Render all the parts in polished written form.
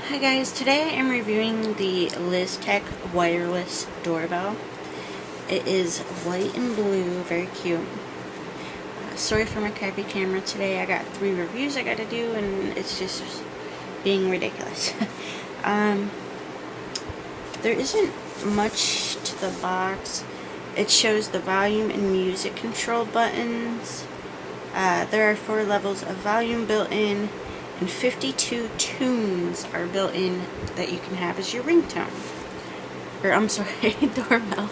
Hi guys, today I am reviewing the Liztek wireless doorbell. It is white and blue, very cute. Sorry for my crappy camera today. I got 3 reviews I gotta do and it's just being ridiculous. There isn't much to the box. It shows the volume and music control buttons. There are 4 levels of volume built in, and 52 tunes are built in that you can have as your ringtone. Or, I'm sorry, doorbell.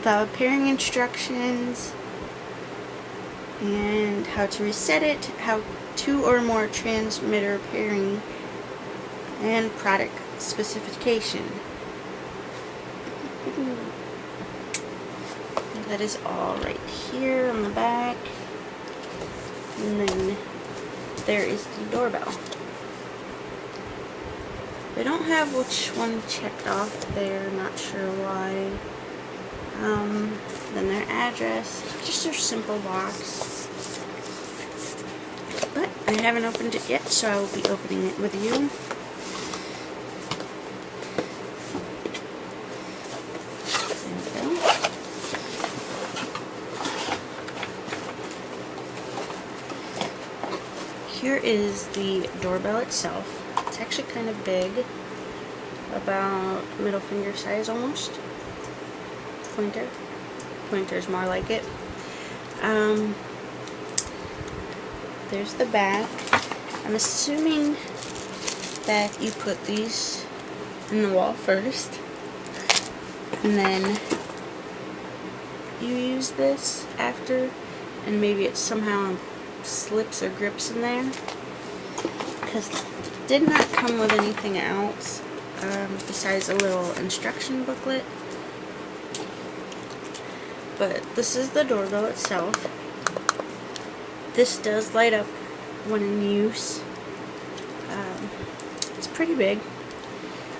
The pairing instructions, and how to reset it, how 2 or more transmitter pairing, and product specification. That is all right here on the back. And then there is the doorbell. They don't have which one checked off there, not sure why. Then their address, just their simple box. But I haven't opened it yet, so I will be opening it with you. Here is the doorbell itself. It's actually kind of big, about middle finger size almost. Pointer's more like it. There's the back. I'm assuming that you put these in the wall first, and then you use this after, and maybe it somehow slips or grips in there, because it did not come with anything else besides a little instruction booklet. But this is the doorbell itself. This does light up when in use. It's pretty big.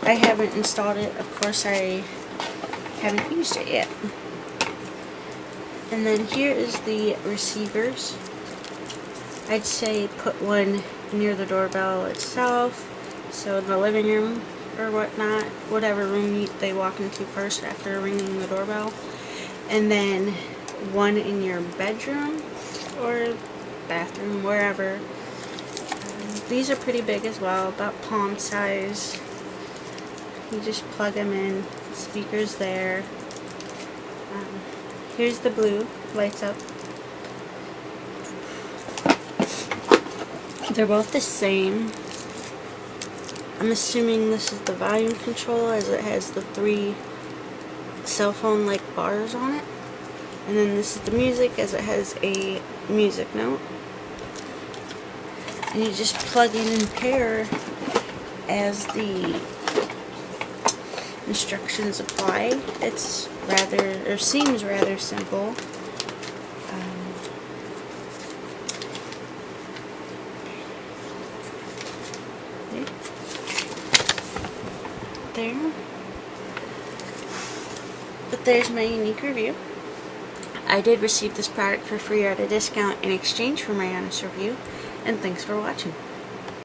I haven't installed it, of course I haven't used it yet. And then here is the receivers. I'd say put one near the doorbell itself, so in the living room or whatnot, whatever room they walk into first after ringing the doorbell, and then one in your bedroom or bathroom, wherever. These are pretty big as well, about palm size. You just plug them in, speakers there. Here's the blue, lights up. They're both the same. I'm assuming this is the volume control, as it has the 3 cell phone like bars on it. And then this is the music, as it has a music note. And you just plug in and pair as the instructions apply. It's rather, or seems rather simple. There. But there's my unique review. I did receive this product for free at a discount in exchange for my honest review, and thanks for watching.